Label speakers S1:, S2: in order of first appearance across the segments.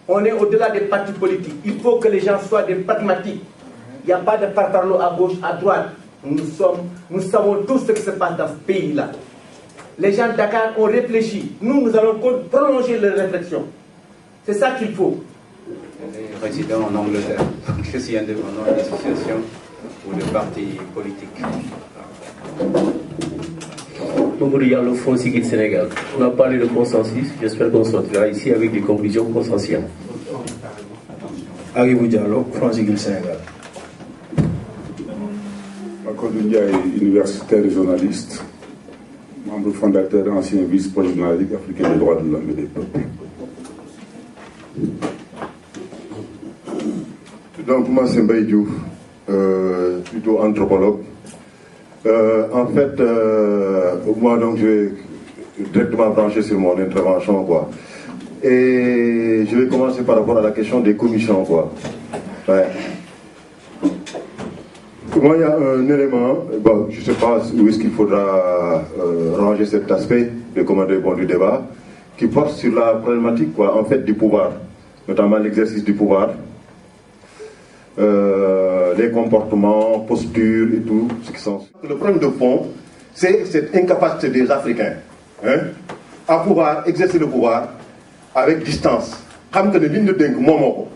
S1: On est au-delà des partis politiques. Il faut que les gens soient des pragmatiques. Il n'y a pas de parparlot à gauche, à droite. Nous savons tous ce qui se passe dans ce pays-là. Les gens de Dakar ont réfléchi. Nous allons prolonger leur réflexion. C'est ça qu'il faut.
S2: Résident en Angleterre. Je suis indépendant des associations ou des partis politiques.
S3: Mamadou Diallo, Front Siggil Sénégal. On a parlé de consensus. J'espère qu'on sortira ici avec des conclusions consensuelles.
S4: Agibou Diallo, Front Siggil Sénégal.
S5: Makodou Ndiaye, universitaire et journaliste, membre fondateur et ancien vice-président de la Ligue africaine des droits de l'homme et des peuples. Donc moi c'est Mbaye Diouf, plutôt anthropologue. En fait, moi donc je vais directement brancher sur mon intervention quoi. Et je vais commencer par rapport à la question des commissions quoi. Ouais. Moi il y a un élément, bon je ne sais pas où est-ce qu'il faudra ranger cet aspect de du débat, qui porte sur la problématique quoi, en fait du pouvoir, notamment l'exercice du pouvoir. Les comportements, postures et tout ce qui sont. Le problème de fond, c'est cette incapacité des Africains à pouvoir exercer le pouvoir avec distance. Xam que ne liñ la dénk moomoo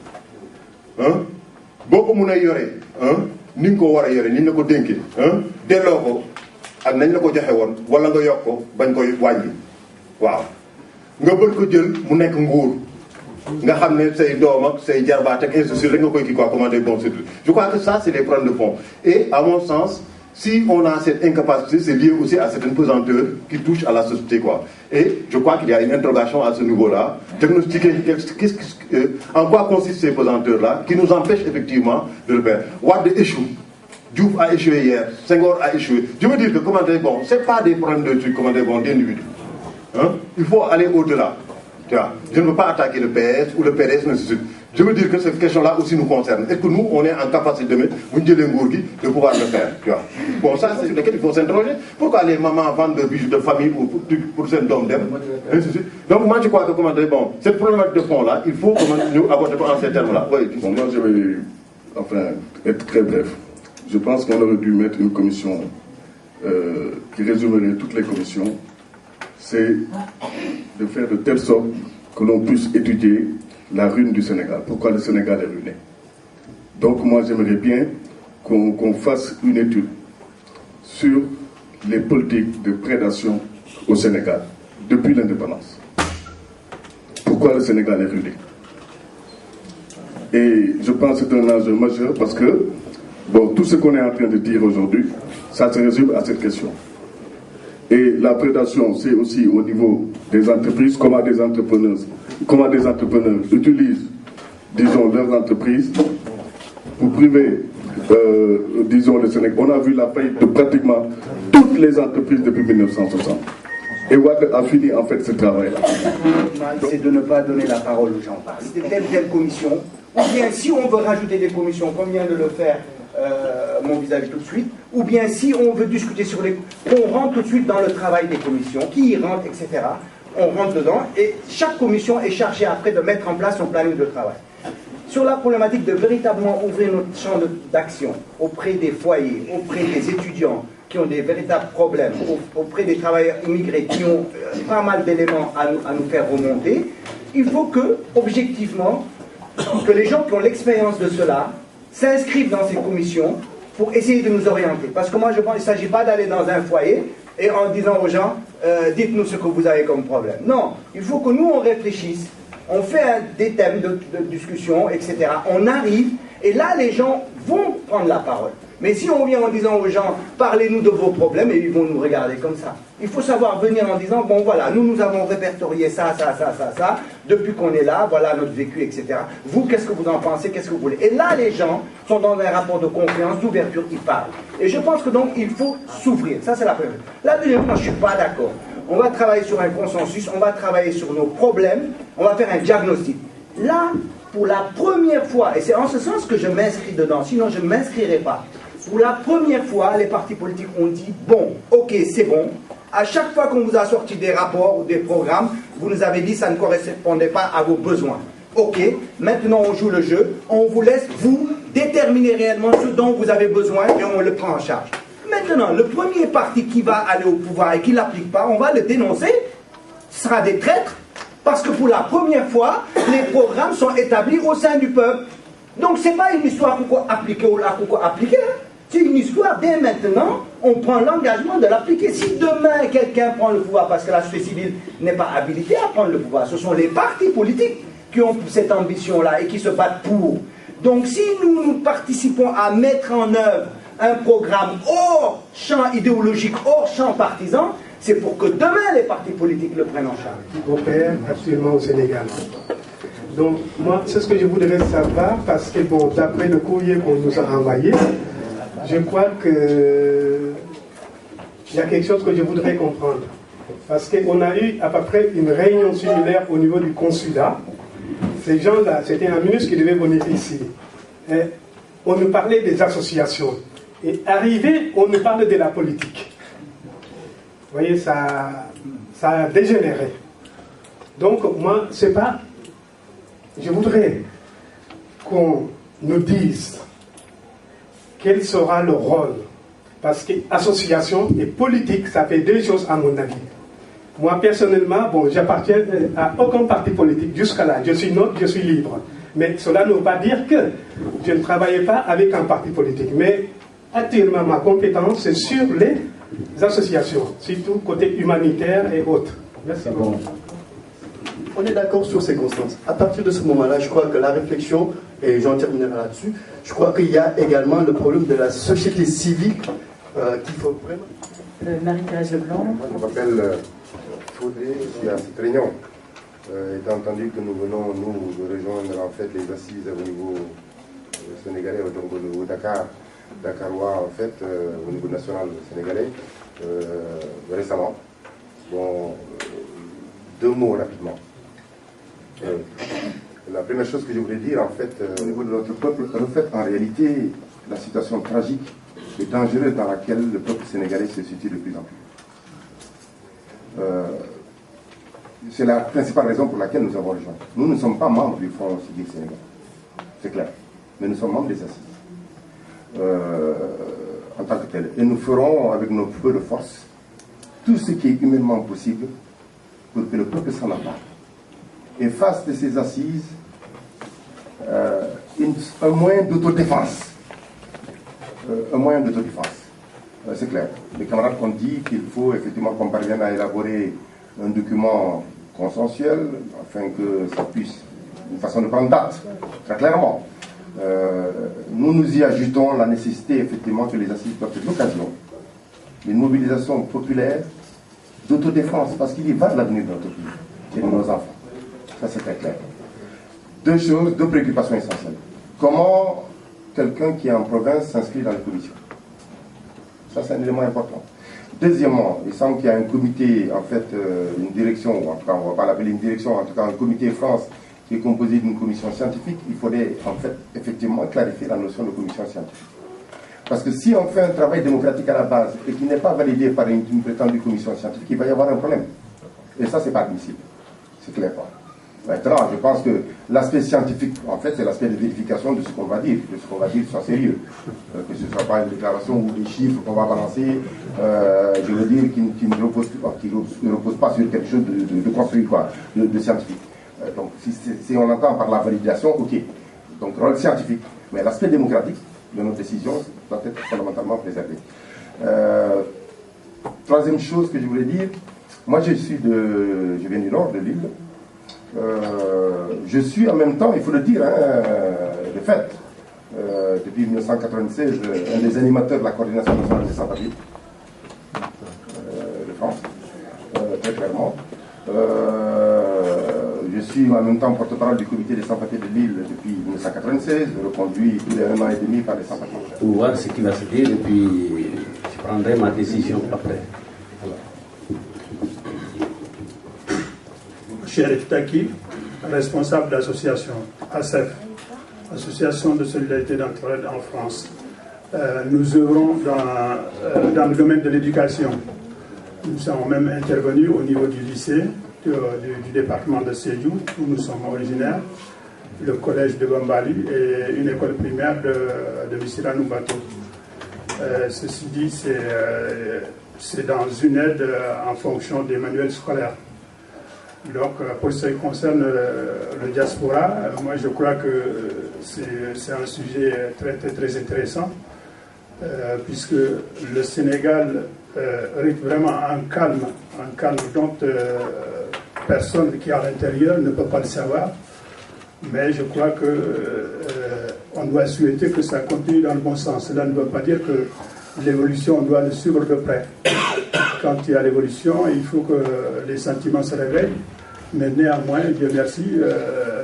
S5: ko boo ko mun a yore ni nga ko war a yore ni ñu la ko dénkee delloo ko ak nañ la ko joxe woon wala nga yokk ko bañ koy wàññi waaw nga bëgg ko jël mu nekk nguur. nga xam ne say doom ak say jarbaat ak institut rek nga koy kii quoi commander bon c'est tout. Je crois que ça c'est les problèmes de fond et à mon sens si on a cette incapacité c'est lié aussi à certaines pesanteurs qui touchent à la société quoi. Et je crois qu'il y a une interrogation à ce niveau-là, diagnostiquer en quoi consistent ces pesanteurs-là qui nous empêchent effectivement de le faire. Wade échoue, Diouf a échoué hier, Senghor a échoué. Je veux dire que commander bon c'est pas des problèmes de trucs commander bon d'individus. Il faut aller au-delà. Je ne veux pas attaquer le PS ou le PDS, mais je veux dire que cette question-là aussi nous concerne. Est-ce que nous, on est en capacité de pouvoir le faire tu vois. Bon, ça, c'est sur lequel il faut s'interroger. Pourquoi les mamans vendent des bijoux de famille pour cette dôme d'aime. Donc, moi, je crois que, bon, cette problématique de fond-là, il faut nous aborder en ces termes-là. Oui,
S6: bon, moi, je vais être très bref. Je pense qu'on aurait dû mettre une commission qui résumerait toutes les commissions. C'est de faire de telle sorte que l'on puisse étudier la ruine du Sénégal. Pourquoi le Sénégal est ruiné. Donc moi j'aimerais bien qu'on fasse une étude sur les politiques de prédation au Sénégal depuis l'indépendance. Pourquoi le Sénégal est ruiné. Et je pense que c'est un enjeu majeur parce que bon, tout ce qu'on est en train de dire aujourd'hui, ça se résume à cette question. Et la prédation, c'est aussi au niveau des entreprises, comment des entrepreneurs utilisent, disons, leurs entreprises pour priver, disons, le Sénégal. On a vu la faillite de pratiquement toutes les entreprises depuis 1960. Et Wade a fini en fait ce travail-là.
S1: C'est de ne pas donner la parole aux gens. C'est telle commission, ou bien si on veut rajouter des commissions, comme vient de le faire mon vis-à-vis tout de suite, ou bien si on veut discuter sur les... On rentre tout de suite dans le travail des commissions, qui y rentre, etc. On rentre dedans, et chaque commission est chargée après de mettre en place son planning de travail. Sur la problématique de véritablement ouvrir notre champ d'action auprès des foyers, auprès des étudiants qui ont des véritables problèmes, auprès des travailleurs immigrés qui ont pas mal d'éléments à nous faire remonter, il faut que, objectivement, que les gens qui ont l'expérience de cela s'inscrivent dans ces commissions pour essayer de nous orienter. Parce que moi, je pense qu'il ne s'agit pas d'aller dans un foyer et en disant aux gens, dites-nous ce que vous avez comme problème. Non, il faut que nous, on réfléchisse, on fait des thèmes de discussion, etc. On arrive, et là, les gens vont prendre la parole. Mais si on vient en disant aux gens, parlez-nous de vos problèmes, et ils vont nous regarder comme ça. Il faut savoir venir en disant, bon voilà, nous avons répertorié ça, depuis qu'on est là, voilà notre vécu, etc. Vous, qu'est-ce que vous en pensez, qu'est-ce que vous voulez? Et là, les gens sont dans un rapport de confiance, d'ouverture, ils parlent. Et je pense que donc, il faut s'ouvrir. Ça, c'est la première. La deuxième, moi, je ne suis pas d'accord. On va travailler sur un consensus, on va travailler sur nos problèmes, on va faire un diagnostic. Là, pour la première fois, et c'est en ce sens que je m'inscris dedans, sinon je ne m'inscrirai pas, Pour la première fois, les partis politiques ont dit, bon, ok, c'est bon. À chaque fois qu'on vous a sorti des rapports ou des programmes, vous nous avez dit que ça ne correspondait pas à vos besoins. Ok, maintenant on joue le jeu, on vous laisse vous déterminer réellement ce dont vous avez besoin et on le prend en charge. Maintenant, le premier parti qui va aller au pouvoir et qui ne l'applique pas, on va le dénoncer, ce sera des traîtres, parce que pour la première fois, les programmes sont établis au sein du peuple. Donc ce n'est pas une histoire pourquoi appliquer ou là pourquoi appliquer, hein. C'est une histoire, dès maintenant, on prend l'engagement de l'appliquer. Si demain quelqu'un prend le pouvoir parce que la société civile n'est pas habilitée à prendre le pouvoir, ce sont les partis politiques qui ont cette ambition-là et qui se battent pour. Donc si nous participons à mettre en œuvre un programme hors champ idéologique, hors champ partisan, c'est pour que demain les partis politiques le prennent en charge.
S7: Européen, actuellement au Sénégal. Donc moi, c'est ce que je voudrais savoir parce que bon, d'après le courrier qu'on nous a envoyé, je crois qu'il y a quelque chose que je voudrais comprendre. Parce qu'on a eu à peu près une réunion similaire au niveau du consulat. Ces gens-là, c'était un ministre qui devait venir ici. Et on nous parlait des associations. Et arrivé, on nous parle de la politique. Vous voyez, ça a dégénéré. Donc, moi, c'est pas... Je voudrais qu'on nous dise quel sera le rôle. Parce que association et politique, ça fait deux choses à mon avis. Moi, personnellement, bon, j'appartiens à aucun parti politique jusqu'à là. Je suis neutre, je suis libre. Mais cela ne veut pas dire que je ne travaillais pas avec un parti politique. Mais actuellement, ma compétence, c'est sur les associations, surtout côté humanitaire et autres. Merci beaucoup.
S8: On est d'accord sur ces constances. À partir de ce moment-là, je crois que la réflexion, et j'en terminerai là-dessus, je crois qu'il y a également le problème de la société civile qu'il faut vraiment...
S9: Marie-Thérèse Leblanc.
S10: Je m'appelle Faudé, je suis à cette réunion. Étant entendu que nous venons, nous, de rejoindre en fait les assises au niveau sénégalais, donc au Dakar, Dakarois en fait, au niveau national sénégalais, récemment. Bon, deux mots rapidement. La première chose que je voulais dire, en fait, au niveau de notre peuple, reflète en réalité la situation tragique et dangereuse dans laquelle le peuple sénégalais se situe de plus en plus. C'est la principale raison pour laquelle nous avons rejoint. Nous ne sommes pas membres du Front Civique Sénégal, c'est clair, mais nous sommes membres des assises, en tant que tel. Et nous ferons, avec nos peu de force, tout ce qui est humainement possible pour que le peuple s'en empare. Et face de ces assises, un moyen d'autodéfense. Un moyen d'autodéfense. C'est clair. Les camarades ont dit qu'il faut effectivement qu'on parvienne à élaborer un document consensuel afin que ça puisse, une façon de prendre date, très clairement. Nous nous y ajoutons la nécessité effectivement que les assises doivent être l'occasion d'une mobilisation populaire d'autodéfense, parce qu'il y va de l'avenir de notre pays et de nos enfants. Ça, c'est très clair. Deux choses, deux préoccupations essentielles. Comment quelqu'un qui est en province s'inscrit dans les commissions? Ça, c'est un élément important. Deuxièmement, il semble qu'il y a un comité, en fait, une direction, ou en tout cas, on ne va pas l'appeler une direction, en tout cas, un comité France qui est composé d'une commission scientifique. Il faudrait, en fait, effectivement, clarifier la notion de commission scientifique. Parce que si on fait un travail démocratique à la base et qui n'est pas validé par une prétendue commission scientifique, il va y avoir un problème. Et ça, c'est pas admissible. C'est clair. Maintenant, je pense que l'aspect scientifique, en fait, c'est l'aspect de vérification de ce qu'on va dire, que ce qu'on va dire soit sérieux. Que ce ne soit pas une déclaration ou des chiffres qu'on va balancer, je veux dire, qui ne repose pas sur quelque chose de construit, quoi, de scientifique. Donc, si on entend par la validation, ok. Donc, rôle scientifique. Mais l'aspect démocratique de nos décisions doit être fondamentalement préservé. Troisième chose que je voulais dire, moi je viens du nord de l'île. Je suis en même temps, il faut le dire, de fait, depuis 1996, un des animateurs de la coordination nationale des sans-papiers de France, très clairement. Je suis en même temps porte-parole du comité des sans-papiers de Lille depuis 1996, reconduit tous les 1 an et demi par les sans-papiers.
S11: Pour voir ce qui va se dire et puis je prendrai ma décision après.
S12: Chérif Taki, responsable de l'association ASEF, Association de solidarité d'entraide en France. nous œuvrons dans le domaine de l'éducation. Nous sommes même intervenus au niveau du lycée du département de Sédhiou, où nous sommes originaires, le collège de Bambali et une école primaire de Missirah Numbato. Ceci dit, c'est dans une aide en fonction des manuels scolaires. Donc, pour ce qui concerne le diaspora, moi je crois que c'est un sujet très, très, très intéressant, puisque le Sénégal rythme vraiment un calme dont personne qui est à l'intérieur ne peut pas le savoir. Mais je crois qu'on doit souhaiter que ça continue dans le bon sens. Cela ne veut pas dire que l'évolution, on doit le suivre de près. Quand il y a l'évolution, il faut que les sentiments se réveillent. Mais néanmoins, Dieu merci,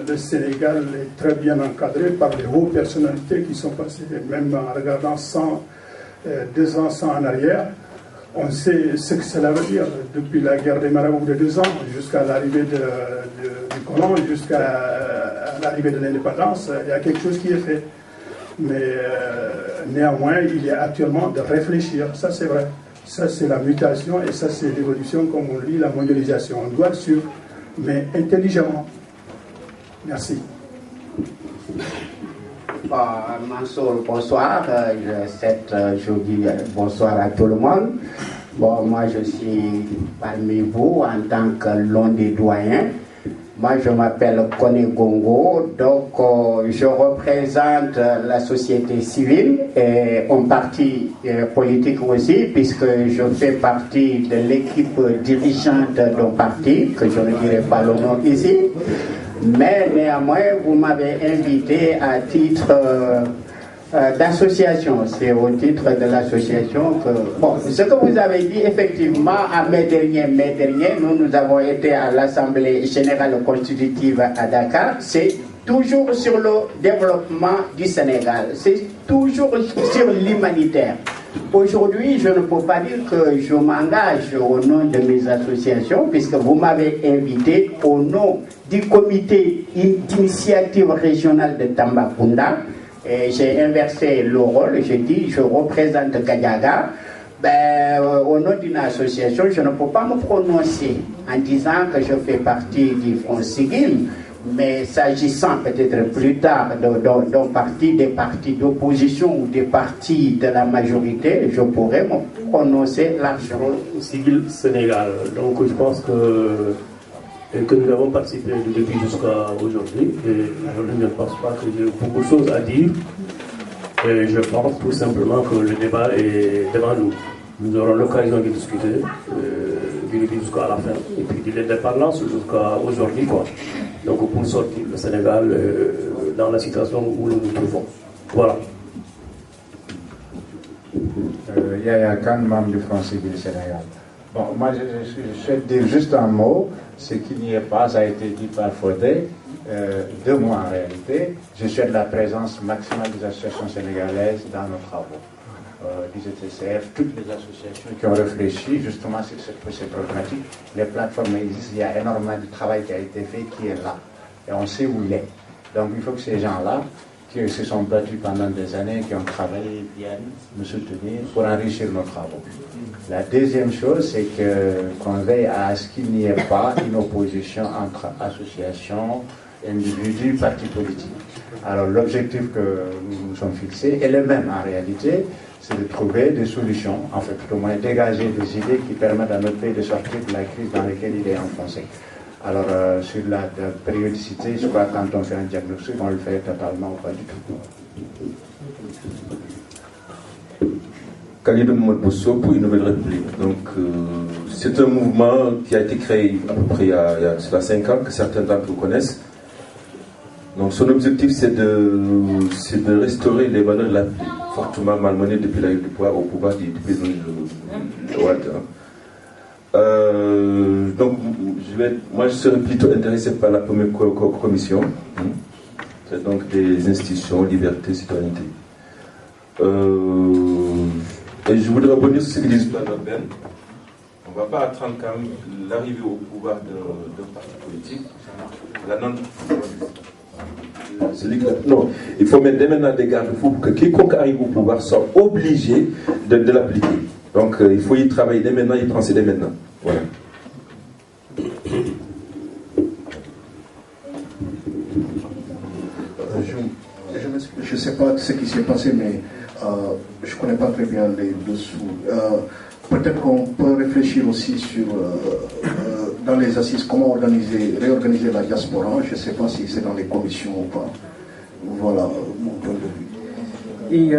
S12: le Sénégal est très bien encadré par les hautes personnalités qui sont passées. Même en regardant 2 ans en arrière, on sait ce que cela veut dire. Depuis la guerre des marabouts de 2 ans, jusqu'à l'arrivée du colon, jusqu'à l'arrivée de l'indépendance, il y a quelque chose qui est fait. Mais néanmoins, il y a actuellement de réfléchir, ça c'est vrai. Ça c'est la mutation et ça c'est l'évolution, comme on dit, la mondialisation. On doit le suivre, mais intelligemment. Merci.
S9: Mansour, bonsoir. Je dis bonsoir à tout le monde. Bon, moi je suis parmi vous en tant que l'un des doyens. Moi je m'appelle Koné Gongo, donc je représente la société civile et un parti politique aussi, puisque je fais partie de l'équipe dirigeante d'un parti, que je ne dirai pas le nom ici. Mais néanmoins, vous m'avez invité à titre d'association. C'est au titre de l'association que... Bon, ce que vous avez dit, effectivement, à mai dernier, nous avons été à l'Assemblée Générale Constitutive à Dakar. C'est toujours sur le développement du Sénégal. C'est toujours sur l'humanitaire. Aujourd'hui, je ne peux pas dire que je m'engage au nom de mes associations, puisque vous m'avez invité au nom du comité d'initiative régionale de Tambacounda. Et j'ai inversé le rôle, j'ai dit je représente Gadiaga. Au nom d'une association, je ne peux pas me prononcer en disant que je fais partie du Front Sigil, mais s'agissant peut-être plus tard d'un parti, des partis d'opposition ou des partis de la majorité, je pourrais me prononcer largement.
S3: Sigil Sénégal, donc je pense que nous avons participé depuis jusqu'à aujourd'hui, et je ne pense pas que j'ai beaucoup de choses à dire. Et je pense tout simplement que le débat est devant nous. Nous aurons l'occasion de discuter jusqu'à la fin, et puis de l'indépendance jusqu'à aujourd'hui, quoi. Donc pour sortir le Sénégal dans la situation où nous nous trouvons. Voilà.
S13: Yaya Khan, membre du Front Civil Sénégal. Bon, moi je souhaite dire juste un mot, ce qu'il n'y est pas, ça a été dit par Fodé, 2 mois en réalité. Je souhaite la présence maximale des associations sénégalaises dans nos travaux. Du ZCCF, toutes les associations qui ont réfléchi justement sur cette problématique. Les plateformes existent, il y a énormément de travail qui a été fait, qui est là. Et on sait où il est. Donc il faut que ces gens-là, qui se sont battus pendant des années, qui ont travaillé, viennent nous soutenir pour enrichir nos travaux. La deuxième chose, c'est qu'on veille à ce qu'il n'y ait pas une opposition entre associations, individus, partis politiques. Alors l'objectif que nous nous sommes fixés est le même en réalité, c'est de trouver des solutions, en fait, au moins dégager des idées qui permettent à notre pays de sortir de la crise dans laquelle il est enfoncé. Alors, sur la périodicité, je crois que quand on fait un diagnostic, on le fait totalement ou pas du tout.
S14: Khalid Mohamed Bousso pour une nouvelle république. Donc, c'est un mouvement qui a été créé à peu près il y a 5 ans, que certains d'entre vous connaissent. Donc, son objectif, c'est de restaurer les valeurs de la fortement malmenées depuis l'arrivée du pouvoir au pouvoir du président de Ouad. Donc, moi je serais plutôt intéressé par la première commission. C'est donc des institutions, liberté, citoyenneté. Et je voudrais rebondir sur ce que dit Sultan Ben. On ne va pas attendre quand même l'arrivée au pouvoir d'un parti politique. Non, il faut mettre dès maintenant des garde-fous pour que quiconque arrive au pouvoir soit obligé de l'appliquer. Donc il faut y travailler dès maintenant, y penser dès maintenant. Voilà.
S4: Je ne sais pas ce qui s'est passé, mais je ne connais pas très bien les dessous. Peut-être qu'on peut réfléchir aussi sur, dans les assises, comment réorganiser la diaspora. Je ne sais pas si c'est dans les commissions ou pas. Voilà mon point de vue.
S15: Et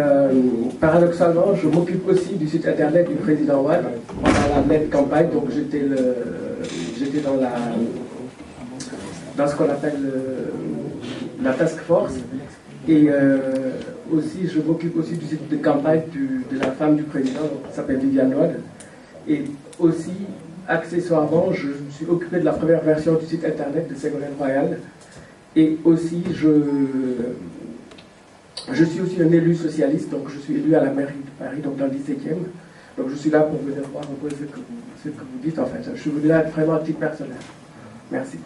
S15: paradoxalement, je m'occupe aussi du site internet du président Wade pendant la même campagne. Donc j'étais dans ce qu'on appelle la task force. Et aussi, je m'occupe aussi du site de campagne de la femme du président, qui s'appelle Viviane Wade. Et aussi, accessoirement, je me suis occupé de la première version du site internet de Ségolène Royal. Et aussi, je suis aussi un élu socialiste, donc je suis élu à la mairie de Paris, donc dans le 17e. Donc je suis là pour venir voir un peu ce que vous dites en fait. Je suis venu là vraiment à titre personnel. Merci.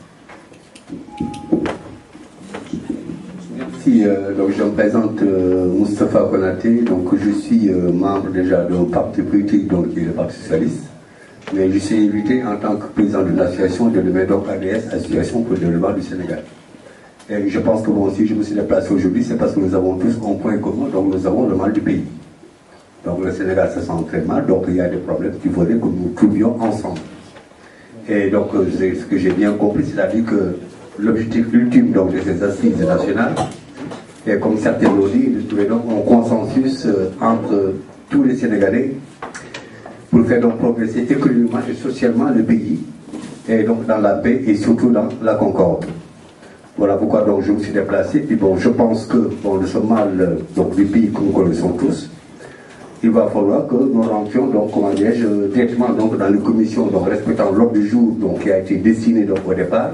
S16: Merci, donc je me présente Moustapha Konaté, donc je suis membre déjà d'un parti politique, donc qui est le Parti Socialiste, mais je suis invité en tant que président de l'association de développement, donc ADS, Association pour le développement du Sénégal. Et je pense que moi aussi je me suis déplacé aujourd'hui, c'est parce que nous avons tous un point commun, donc nous avons le mal du pays. Donc le Sénégal se sent très mal, donc il y a des problèmes qu'il faudrait que nous trouvions ensemble. Et donc ce que j'ai bien compris, c'est-à-dire que l'objectif ultime donc, de ces assises nationales, et comme certains l'ont dit, de trouver donc un consensus entre tous les Sénégalais pour faire donc progresser économiquement et socialement le pays, et donc dans la paix et surtout dans la concorde. Voilà pourquoi donc je me suis déplacé. Puis bon, je pense que bon, de ce mal donc, du pays que nous connaissons tous, il va falloir que nous rentrions donc, comment dirais-je, directement donc, dans les commissions, donc respectant l'ordre du jour donc, qui a été dessiné donc, au départ,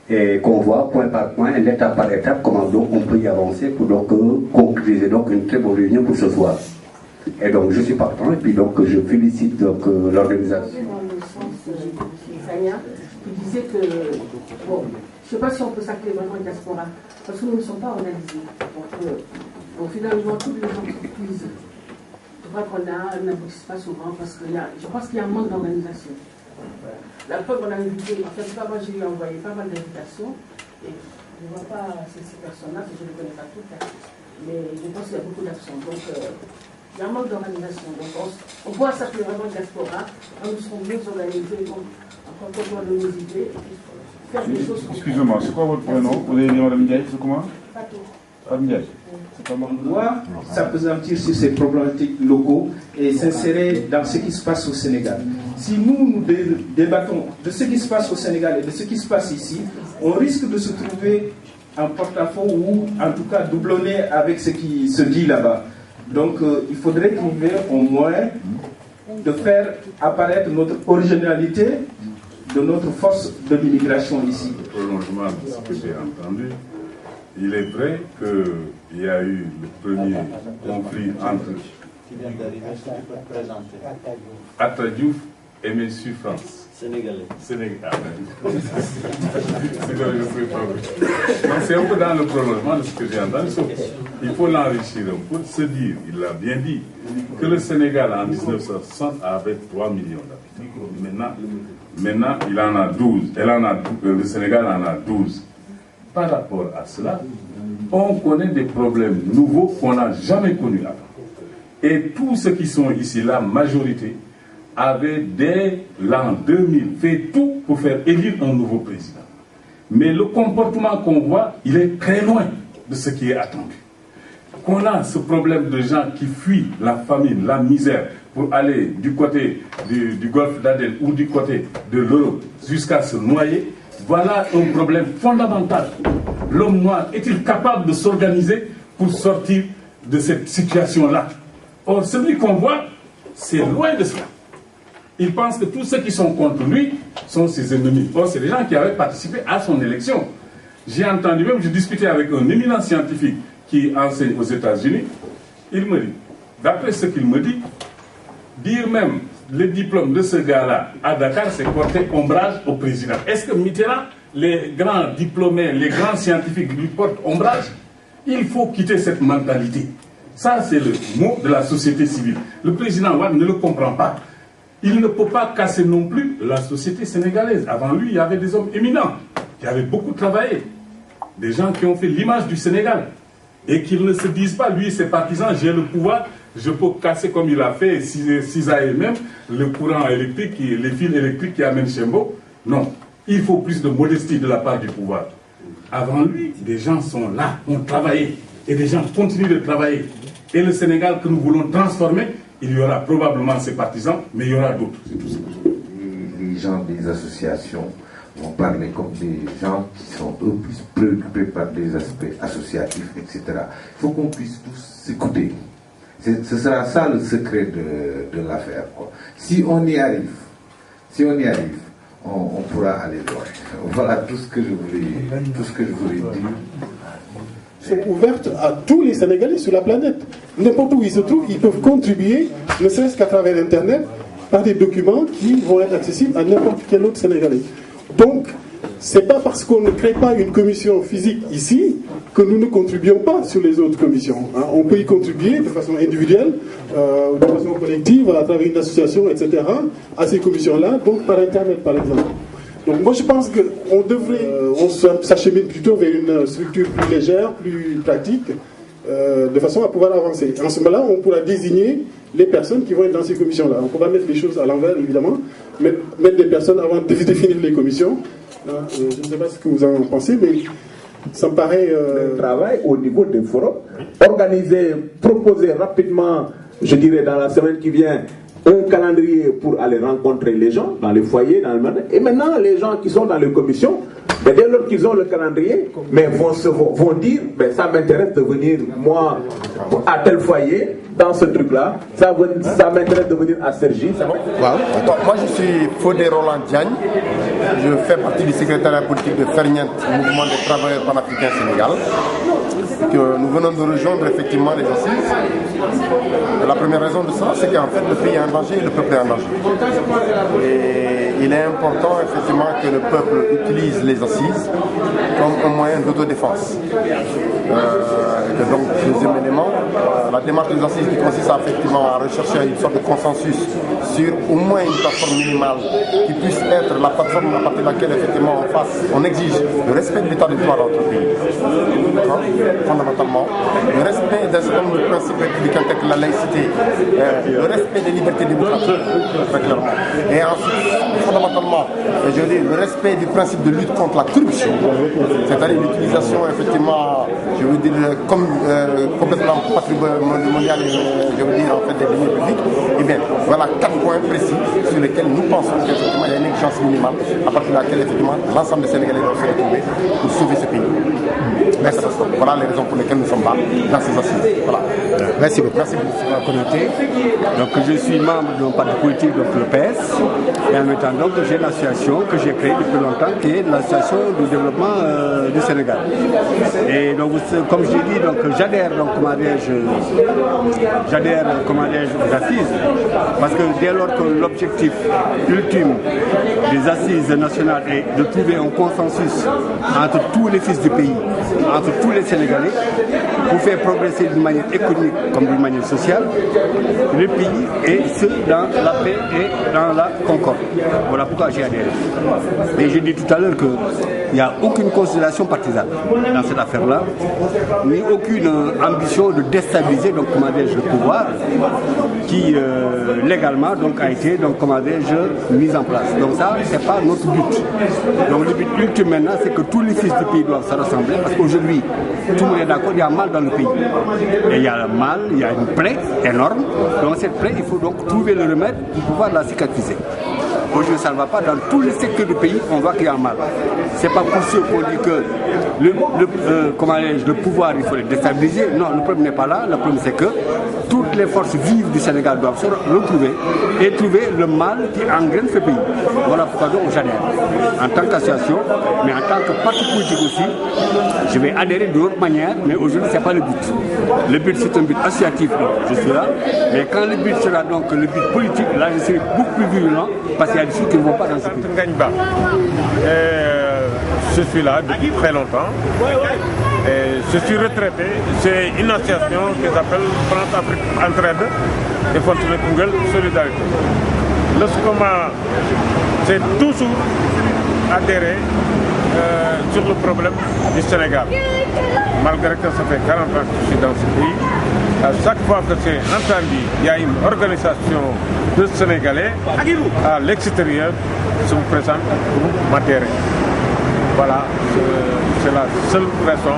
S16: et qu'on voit point par point, étape par étape, comment donc on peut y avancer pour donc concrétiser donc une très bonne réunion pour ce soir. Et donc je suis partant et puis donc je félicite donc l'organisation.
S17: Dans le sens, Sania, qui disait que bon, je ne sais pas si on peut s'appeler vraiment diaspora, parce que nous ne sommes pas organisés. Donc finalement, toutes les entreprises, je crois qu'on n'aboutissent pas souvent parce que je pense qu'il y a un manque d'organisation. La preuve, on a invité, en fait, moi j'ai envoyé pas mal d'invitations, et je ne vois pas ces personnes-là, parce que je ne les connais pas toutes, mais je pense qu'il y a beaucoup d'absents. Donc, il y a un manque d'organisation. Donc, on pourra s'appeler vraiment diaspora, quand nous serons mieux organisés, donc, en comptant de nos idées, et puis faire des choses.
S18: Excusez-moi, c'est quoi votre prénom? Vous avez dit Mme Ndiaye, c'est comment?
S17: Fatou.
S19: On doit s'appesantir sur ces problématiques locaux et s'insérer dans ce qui se passe au Sénégal. Si nous débattons de ce qui se passe au Sénégal et de ce qui se passe ici, on risque de se trouver en porte-à-faux ou en tout cas doublonné avec ce qui se dit là-bas. Donc il faudrait trouver au moins de faire apparaître notre originalité de notre force de l'immigration ici.
S18: Le prolongement de ce que j'ai entendu, il est vrai qu'il y a eu le premier conflit entre Atta Diouf et M. France. Sénégalais. C'est un peu dans le prolongement de ce que j'ai entendu. Il faut l'enrichir un peu, se dire, il l'a bien dit, que le Sénégal en 1960 avait 3 millions d'habitants. Maintenant, il en a 12. Le Sénégal en a 12. Par rapport à cela, on connaît des problèmes nouveaux qu'on n'a jamais connus avant. Et tous ceux qui sont ici, la majorité, avaient dès l'an 2000 fait tout pour faire élire un nouveau président. Mais le comportement qu'on voit, il est très loin de ce qui est attendu. Qu'on a ce problème de gens qui fuient la famine, la misère, pour aller du côté du golfe d'Aden ou du côté de l'Europe jusqu'à se noyer, voilà un problème fondamental. L'homme noir est-il capable de s'organiser pour sortir de cette situation-là? Or, celui qu'on voit, c'est loin de cela. Il pense que tous ceux qui sont contre lui sont ses ennemis. Or, c'est des gens qui avaient participé à son élection. J'ai entendu même, j'ai discuté avec un éminent scientifique qui enseigne aux États-Unis. Il me dit, d'après ce qu'il me dit, dire même le diplôme de ce gars-là à Dakar, c'est porter ombrage au président. Est-ce que Mitterrand les grands diplômés, les grands scientifiques lui portent ombrage, il faut quitter cette mentalité. Ça, c'est le mot de la société civile. Le président Wade ne le comprend pas. Il ne peut pas casser non plus la société sénégalaise. Avant lui, il y avait des hommes éminents qui avaient beaucoup travaillé. Des gens qui ont fait l'image du Sénégal. Et qu'ils ne se disent pas, lui, ses partisans, j'ai le pouvoir, je peux casser comme il a fait, Cisaille même, le courant électrique, les fils électriques qui amènent Chembo. Non, il faut plus de modestie de la part du pouvoir. Avant lui, des gens sont là, ont travaillé. Et des gens continuent de travailler. Et le Sénégal que nous voulons transformer, il y aura probablement ses partisans, mais il y aura d'autres.
S20: Les gens des associations vont parler comme des gens qui sont eux plus préoccupés par des aspects associatifs, etc. Il faut qu'on puisse tous s'écouter. Ce sera ça le secret de l'affaire. Si on y arrive, on pourra aller loin. Voilà tout ce que je voulais dire.
S21: Sont ouvertes à tous les Sénégalais sur la planète. N'importe où ils se trouvent, ils peuvent contribuer, ne serait-ce qu'à travers Internet, par des documents qui vont être accessibles à n'importe quel autre Sénégalais. Donc, c'est pas parce qu'on ne crée pas une commission physique ici que nous ne contribuons pas sur les autres commissions. Hein. On peut y contribuer de façon individuelle, de façon collective, à travers une association, etc., à ces commissions-là, donc par Internet, par exemple. Donc moi je pense qu'on devrait, on s'achemine plutôt vers une structure plus légère, plus pratique, de façon à pouvoir avancer. En ce moment-là, on pourra désigner les personnes qui vont être dans ces commissions-là. On ne peut pas mettre les choses à l'envers, évidemment, mais mettre des personnes avant de définir les commissions. Je ne sais pas ce que vous en pensez, mais ça me paraît...
S22: Le travail au niveau des forums, organiser, proposer rapidement, je dirais dans la semaine qui vient, un calendrier pour aller rencontrer les gens dans les foyers, dans le monde. Et maintenant, les gens qui sont dans les commissions, ben, dès lors qu'ils ont le calendrier, mais vont dire, ben, ça m'intéresse de venir, moi, à tel foyer, dans ce truc-là, ça m'intéresse de venir à Sergi.
S10: Moi, je suis Fodé Roland Diagne, je fais partie du secrétariat politique de Ferniente, mouvement des travailleurs panafricains Sénégal. Que nous venons de rejoindre effectivement les assises. La première raison de ça, c'est qu'en fait le pays est en danger et le peuple est en danger. Et il est important effectivement que le peuple utilise les assises comme un moyen d'autodéfense. Donc, deuxième élément, la démarche des assises qui consiste effectivement à rechercher une sorte de consensus sur au moins une plateforme minimale qui puisse être la plateforme à partir de laquelle effectivement on exige le respect de l'état de droit dans notre pays. Fondamentalement, le respect d'un certain nombre de principes républicains tels que la laïcité, le respect des libertés démocratiques, très clairement. Et ensuite, fondamentalement, je veux dire, le respect du principe de lutte contre la corruption, c'est-à-dire l'utilisation, effectivement, je veux dire, comme complètement patrimonial, je veux dire, en fait, des deniers publics. Eh bien, voilà 4 points précis sur lesquels nous pensons qu'effectivement, il y a une exigence minimale à partir de laquelle, effectivement, l'ensemble des Sénégalais doivent se retrouver pour sauver ce pays. Merci. Voilà les raisons pour lesquelles nous sommes là, dans ces assises. Voilà.
S23: Merci beaucoup. Merci beaucoup pour la communauté. Donc, je suis membre d'un parti politique, donc le PS, et en même temps, donc, j'ai une association que j'ai créée depuis longtemps, qui est l'association du développement du Sénégal. Et donc, comme je l'ai dit, donc, j'adhère aux assises, parce que dès lors que l'objectif ultime des assises nationales est de trouver un consensus entre tous les fils du pays, entre tous les Sénégalais, pour faire progresser d'une manière économique comme d'une manière sociale le pays, et ce dans la paix et dans la concorde. Voilà pourquoi j'ai adhéré. Et j'ai dit tout à l'heure qu'il n'y a aucune considération partisane dans cette affaire-là, ni aucune ambition de déstabiliser donc, le pouvoir qui légalement donc, a été donc, mis en place. Donc ça, c'est pas notre but. Donc le but ultime maintenant, c'est que tous les fils du pays doivent se rassembler, parce qu'aujourd'hui, tout le monde est d'accord, il y a mal dans le pays. Et il y a le mal, il y a une plaie énorme. Donc cette plaie, il faut donc trouver le remède pour pouvoir la cicatriser. Aujourd'hui, ça ne va pas. Dans tous les secteurs du pays, on voit qu'il y a un mal. Ce n'est pas pour ceux qu'on dit que le pouvoir, il faut le déstabiliser. Non, le problème n'est pas là. Le problème, c'est que toutes les forces vives du Sénégal doivent se retrouver et trouver le mal qui engraine ce pays. Voilà pourquoi donc j'adhère. En tant qu'association, mais en tant que parti politique aussi, je vais adhérer d'une autre manière, mais aujourd'hui, ce n'est pas le but. Le but, c'est un but associatif, donc je suis là. Mais quand le but sera donc le but politique, là, je serai beaucoup plus virulent, parce qu'il y a des choses qui ne vont pas dans ce pays.
S2: je suis là depuis très longtemps. Et je suis retraité. C'est une association qui s'appelle France Afrique Entraide et Fontenay Koungheul Solidarité. Le SCOMA s'est toujours adhéré sur le problème du Sénégal. Malgré que ça fait 40 ans que je suis dans ce pays, à chaque fois que c'est entendu, il y a une organisation de Sénégalais à l'extérieur qui se présente pour m'adhérer. Voilà, c'est la seule raison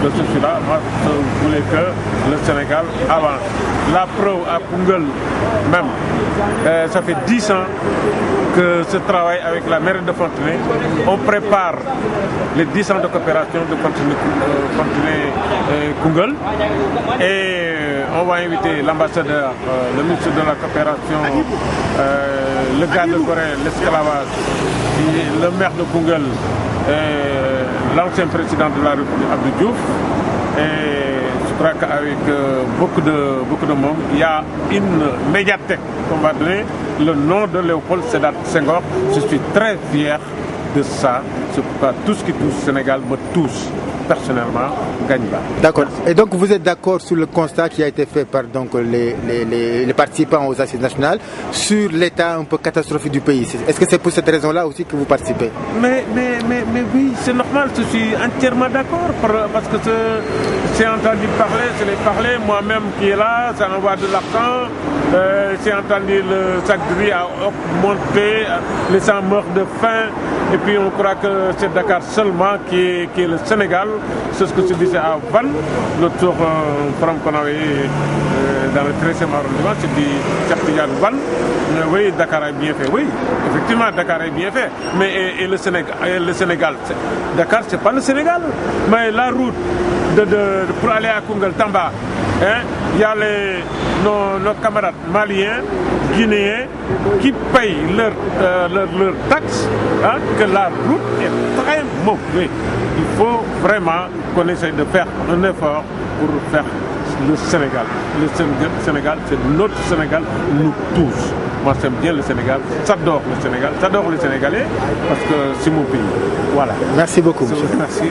S2: de ceci-là. Moi, je voulais que le Sénégal avance. La preuve à Koungheul, même, ça fait 10 ans que je travaille avec la mairie de Fontenay. On prépare les 10 ans de coopération de Fontenay-Koungheul. Et on va inviter l'ambassadeur, le ministre de la coopération, le gars de Corée, l'esclavage, le maire de Koungheul, l'ancien président de la République, Abdou Diouf. Et je crois qu'avec beaucoup de monde, il y a une médiathèque qu'on va donner le nom de Léopold Sédar Senghor. Je suis très fier de ça. C'est pourquoi tout ce qui touche le Sénégal me touche personnellement, gagne là.
S5: D'accord. Et donc vous êtes d'accord sur le constat qui a été fait par donc, les participants aux assises nationales sur l'état un peu catastrophique du pays. Est-ce que c'est pour cette raison-là aussi que vous participez?
S2: Mais oui, c'est normal, je suis entièrement d'accord parce que j'ai entendu parler, moi-même qui est là, ça envoie de l'argent, j'ai entendu le sac de riz a augmenté, les gens meurent de faim, et puis on croit que c'est Dakar seulement qui est le Sénégal. C'est ce que je disais à Van, l'autre jour, forum qu'on avait dans le 13e arrondissement, c'est dit Cheikh Van. Oui, Dakar est bien fait. Oui, effectivement, Dakar est bien fait. Mais et le Sénégal, Dakar, c'est pas le Sénégal. Mais la route pour aller à Koungheul, Tamba, il y a nos camarades maliens, guinéens, qui payent leurs taxes, que la route est très mauvaise. Il faut vraiment qu'on essaye de faire un effort pour faire le Sénégal. Le Sénégal, c'est notre Sénégal, nous tous. Moi, j'aime bien le Sénégal, j'adore le Sénégal, j'adore les Sénégalais parce que c'est mon pays. Voilà.
S5: Merci beaucoup.
S2: Merci.